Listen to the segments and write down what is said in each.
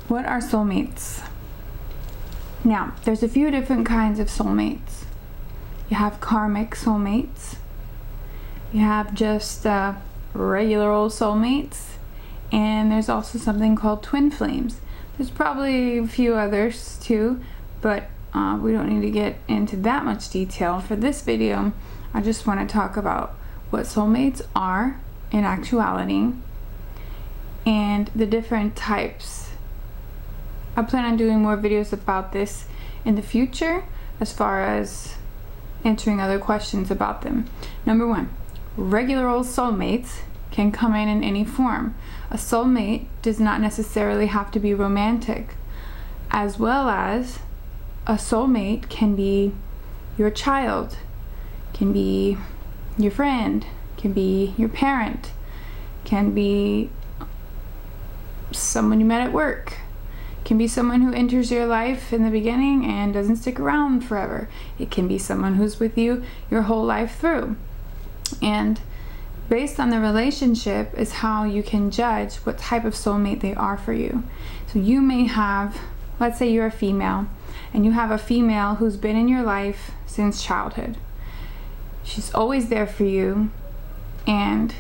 What are soulmates? Now, there's a few different kinds of soulmates. You have karmic soulmates. You have just regular old soulmates. And there's also something called twin flames. There's probably a few others too, but we don't need to get into that much detail. For this video, I just want to talk about what soulmates are in actuality and the different types. I plan on doing more videos about this in the future as far as answering other questions about them. Number one, regular old soulmates can come in any form. A soulmate does not necessarily have to be romantic, as well as a soulmate can be your child, can be your friend, can be your parent, can be someone you met at work, can be someone who enters your life in the beginning and doesn't stick around forever. It can be someone who's with you your whole life through. And based on the relationship is how you can judge what type of soulmate they are for you. So you may have, let's say you're a female, and you have a female who's been in your life since childhood. She's always there for you, and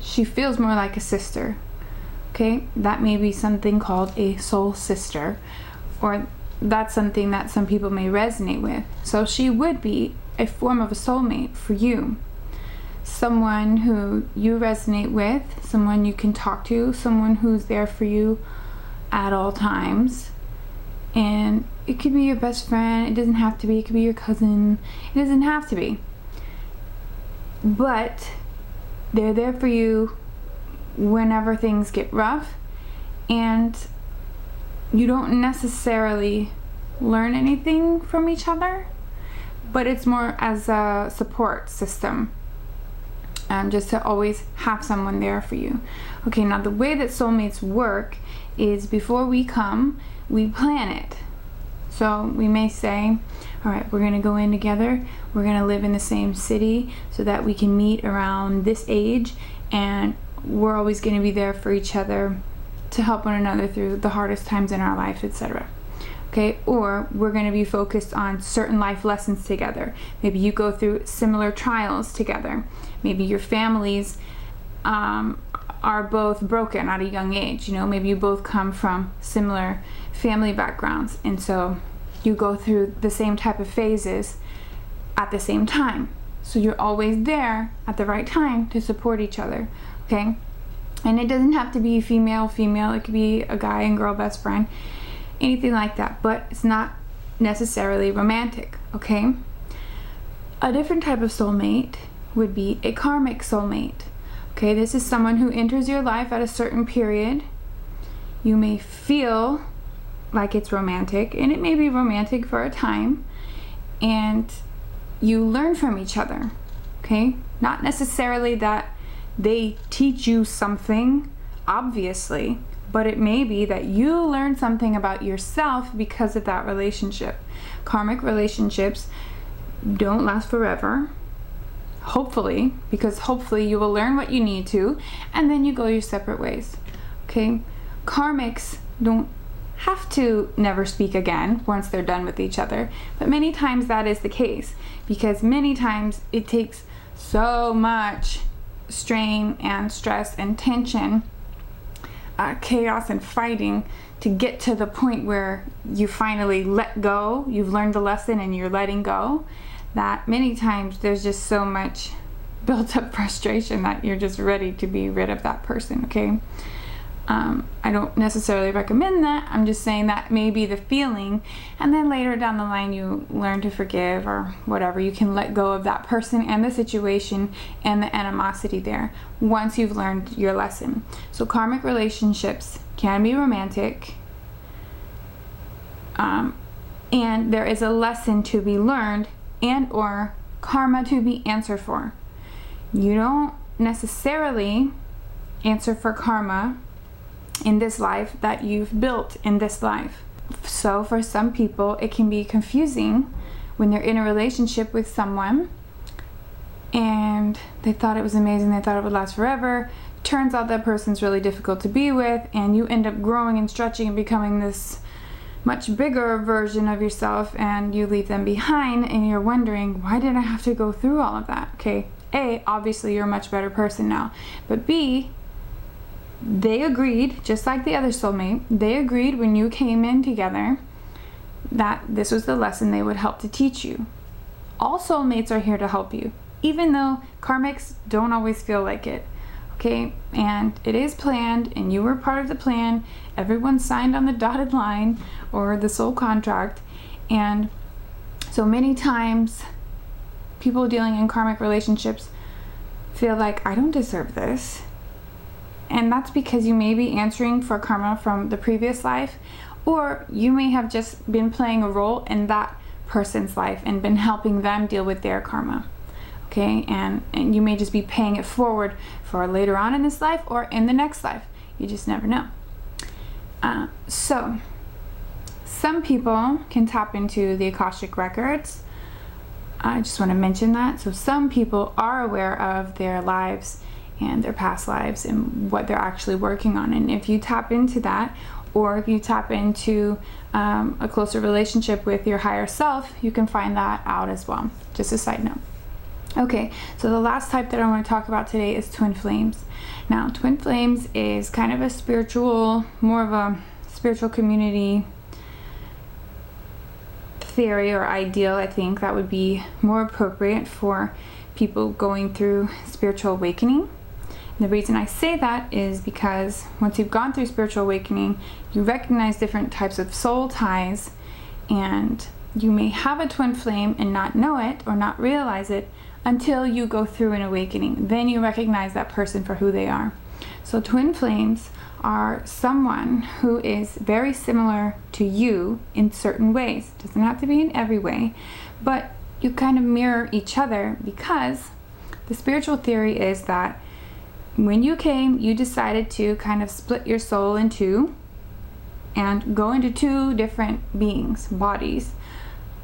she feels more like a sister. Okay, that may be something called a soul sister, or that's something that some people may resonate with. So she would be a form of a soulmate for you. Someone who you resonate with, someone you can talk to, someone who's there for you at all times. And it could be your best friend, it doesn't have to be, it could be your cousin, it doesn't have to be. But they're there for you whenever things get rough, and you don't necessarily learn anything from each other, but it's more as a support system, just to always have someone there for you. Okay, now the way that soulmates work is before we come, we plan it. So we may say, all right, we're gonna go in together, we're gonna live in the same city so that we can meet around this age, and we're always going to be there for each other to help one another through the hardest times in our life, etc. Okay, or we're going to be focused on certain life lessons together. Maybe you go through similar trials together. Maybe your families are both broken at a young age. You know, maybe you both come from similar family backgrounds, and so you go through the same type of phases at the same time. So you're always there at the right time to support each other. Okay, and it doesn't have to be female, it could be a guy and girl best friend, anything like that, but it's not necessarily romantic. Okay, a different type of soulmate would be a karmic soulmate. Okay, this is someone who enters your life at a certain period. You may feel like it's romantic, and it may be romantic for a time, and you learn from each other. Okay, not necessarily that they teach you something, obviously, but it may be that you learn something about yourself because of that relationship. Karmic relationships don't last forever, hopefully, because hopefully you will learn what you need to, and then you go your separate ways. Okay, karmics don't have to never speak again once they're done with each other, but many times that is the case, because many times it takes so much strain and stress and tension, chaos and fighting to get to the point where you finally let go. You've learned the lesson and you're letting go, that many times there's just so much built up frustration that you're just ready to be rid of that person. Okay, I don't necessarily recommend that. I'm just saying that may be the feeling, and then later down the line you learn to forgive or whatever. You can let go of that person and the situation and the animosity there once you've learned your lesson. So karmic relationships can be romantic, and there is a lesson to be learned and or karma to be answered for. You don't necessarily answer for karma in this life that you've built in this life. So for some people it can be confusing when they're in a relationship with someone and they thought it was amazing, they thought it would last forever. Turns out that person's really difficult to be with, and you end up growing and stretching and becoming this much bigger version of yourself, and you leave them behind, and you're wondering, why did I have to go through all of that? Okay, A, obviously you're a much better person now, but B, they agreed, just like the other soulmate, they agreed when you came in together that this was the lesson they would help to teach you. All soulmates are here to help you, even though karmics don't always feel like it. Okay, and it is planned, and you were part of the plan. Everyone signed on the dotted line or the soul contract, and so many times people dealing in karmic relationships feel like, I don't deserve this. And that's because you may be answering for karma from the previous life, or you may have just been playing a role in that person's life and been helping them deal with their karma. Okay, and you may just be paying it forward for later on in this life or in the next life. You just never know. So some people can tap into the Akashic records. I just want to mention that. So some people are aware of their lives and their past lives and what they're actually working on. And if you tap into that, or if you tap into a closer relationship with your higher self, you can find that out as well. Just a side note. Okay, so the last type that I want to talk about today is twin flames. Now, twin flames is kind of a spiritual, more of a spiritual community theory or ideal. I think that would be more appropriate for people going through spiritual awakening. And the reason I say that is because once you've gone through spiritual awakening, you recognize different types of soul ties, and you may have a twin flame and not know it or not realize it until you go through an awakening. Then you recognize that person for who they are. So twin flames are someone who is very similar to you in certain ways. Doesn't have to be in every way, but you kind of mirror each other, because the spiritual theory is that when you came, you decided to kind of split your soul in two and go into two different beings, bodies,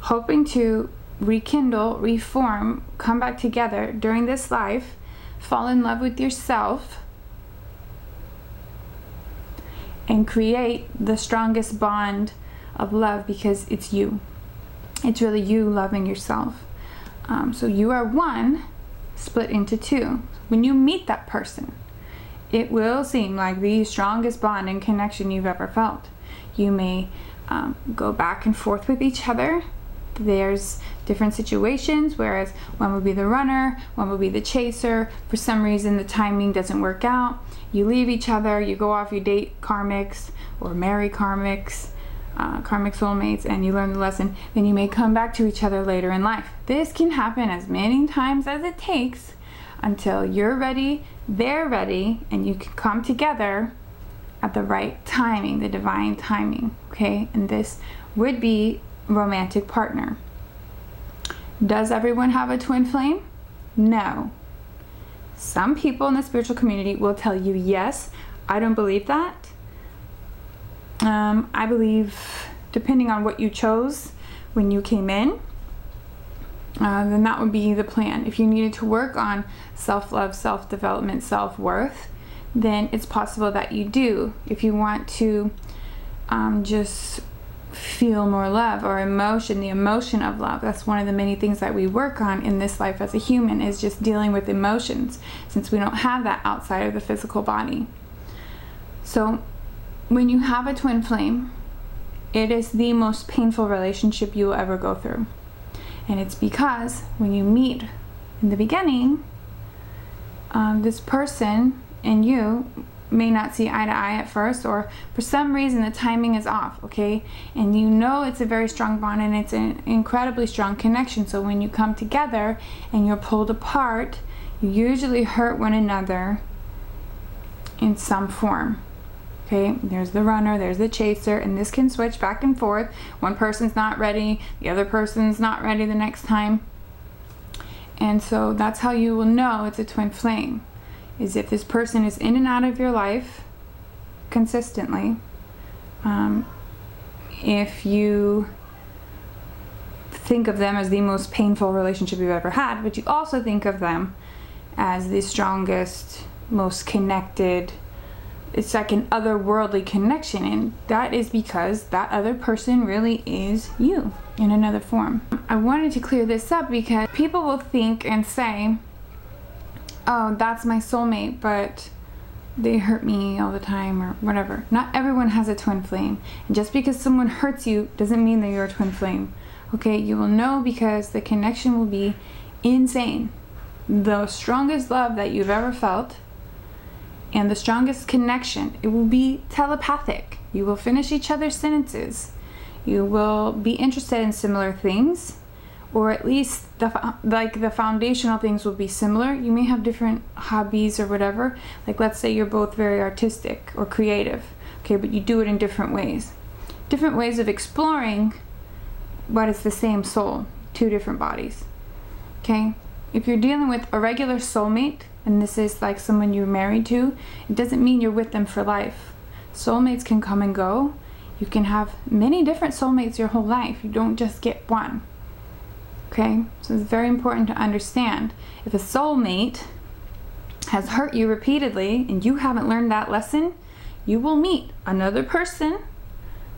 hoping to rekindle, reform, come back together during this life, fall in love with yourself, and create the strongest bond of love, because it's you. It's really you loving yourself. So you are one split into two. When you meet that person, it will seem like the strongest bond and connection you've ever felt. You may go back and forth with each other. There's different situations, whereas one would be the runner, one would be the chaser. For some reason the timing doesn't work out. You leave each other, you go off, you date karmics or marry karmics, karmic soulmates, and you learn the lesson. Then you may come back to each other later in life. This can happen as many times as it takes until you're ready, they're ready, and you can come together at the right timing, the divine timing. Okay, and this would be romantic partner. Does everyone have a twin flame? No. Some people in the spiritual community will tell you yes. I don't believe that. I believe, depending on what you chose when you came in, then that would be the plan. If you needed to work on self-love, self-development, self-worth, then it's possible that you do. If you want to just feel more love or emotion, the emotion of love, that's one of the many things that we work on in this life as a human, is just dealing with emotions, since we don't have that outside of the physical body. So when you have a twin flame, it is the most painful relationship you will ever go through. And it's because when you meet in the beginning, this person and you may not see eye to eye at first, or for some reason the timing is off, okay? And you know it's a very strong bond and it's an incredibly strong connection. So when you come together and you're pulled apart, you usually hurt one another in some form. Okay, there's the runner, there's the chaser, and this can switch back and forth. One person's not ready, the other person's not ready the next time. And so that's how you will know it's a twin flame, is if this person is in and out of your life consistently. If you think of them as the most painful relationship you've ever had, but you also think of them as the strongest, most connected. It's like an otherworldly connection, and that is because that other person really is you in another form. I wanted to clear this up because people will think and say, oh, that's my soulmate, but they hurt me all the time or whatever. Not everyone has a twin flame, and just because someone hurts you doesn't mean that you're a twin flame. Okay, you will know because the connection will be insane. The strongest love that you've ever felt and the strongest connection, it will be telepathic. You will finish each other's sentences. You will be interested in similar things, or at least the foundational things will be similar. You may have different hobbies or whatever. Like let's say you're both very artistic or creative, okay, but you do it in different ways. Different ways of exploring, but it's the same soul, two different bodies, okay? If you're dealing with a regular soulmate, and this is like someone you're married to, it doesn't mean you're with them for life. Soulmates can come and go. You can have many different soulmates your whole life. You don't just get one. Okay? So it's very important to understand. If a soulmate has hurt you repeatedly and you haven't learned that lesson, you will meet another person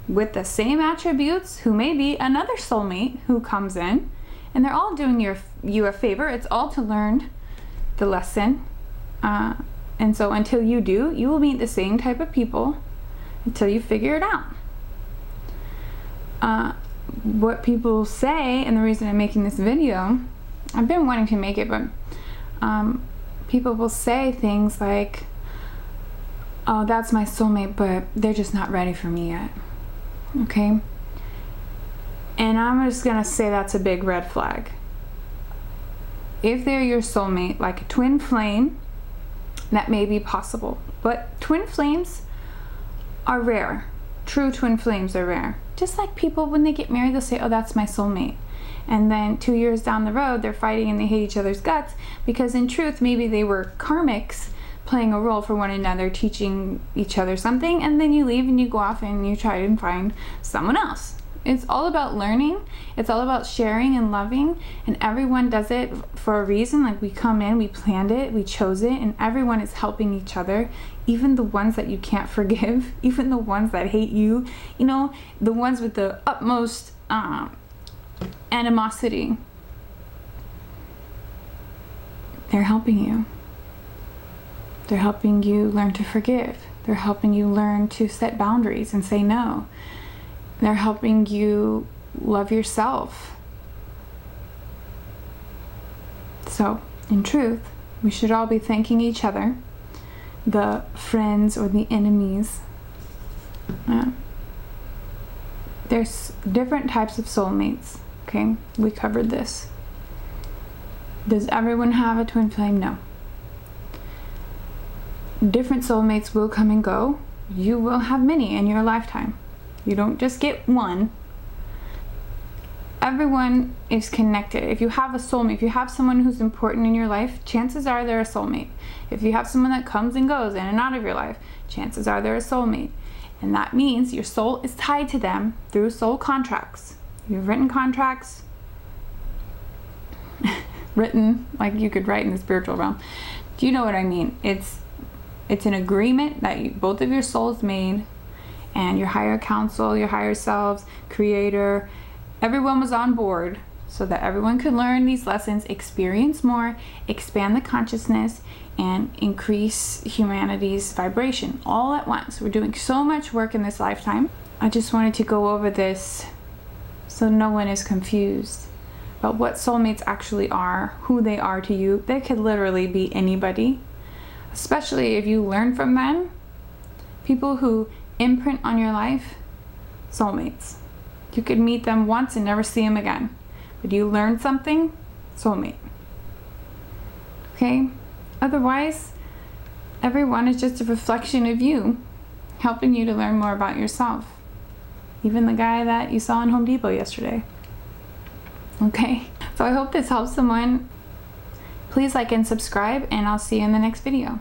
with the same attributes who may be another soulmate who comes in, and they're all doing you a favor. It's all to learn the lesson, and so until you do, you will meet the same type of people until you figure it out. What people say, and the reason I'm making this video, I've been wanting to make it, but people will say things like, oh, that's my soulmate, but they're just not ready for me yet. Okay, and I'm just gonna say that's a big red flag. If they're your soulmate, like a twin flame, that may be possible. But twin flames are rare. True twin flames are rare. Just like people, when they get married, they'll say, oh, that's my soulmate. And then 2 years down the road, they're fighting and they hate each other's guts because in truth, maybe they were karmics playing a role for one another, teaching each other something, and then you leave and you go off and you try and find someone else. It's all about learning. It's all about sharing and loving, and everyone does it for a reason. Like we come in, we planned it, we chose it, and everyone is helping each other, even the ones that you can't forgive, even the ones that hate you, you know, the ones with the utmost animosity. They're helping you. They're helping you learn to forgive. They're helping you learn to set boundaries and say no. They're helping you love yourself. So, in truth, we should all be thanking each other, the friends or the enemies. There's different types of soulmates, okay? We covered this. Does everyone have a twin flame? No. Different soulmates will come and go. You will have many in your lifetime. You don't just get one. Everyone is connected. If you have a soulmate, if you have someone who's important in your life, chances are they're a soulmate. If you have someone that comes and goes in and out of your life, chances are they're a soulmate. And that means your soul is tied to them through soul contracts. You've written contracts, written like you could write in the spiritual realm. Do you know what I mean? It's an agreement that both of your souls made, and your higher counsel, your higher selves, creator, everyone was on board so that everyone could learn these lessons, experience more, expand the consciousness, and increase humanity's vibration all at once. We're doing so much work in this lifetime. I just wanted to go over this so no one is confused about what soulmates actually are, who they are to you. They could literally be anybody, especially if you learn from them. People who imprint on your life, soulmates. You could meet them once and never see them again, but you learn something, soulmate. Okay? Otherwise, everyone is just a reflection of you, helping you to learn more about yourself. Even the guy that you saw in Home Depot yesterday. Okay? So I hope this helps someone. Please like and subscribe, and I'll see you in the next video.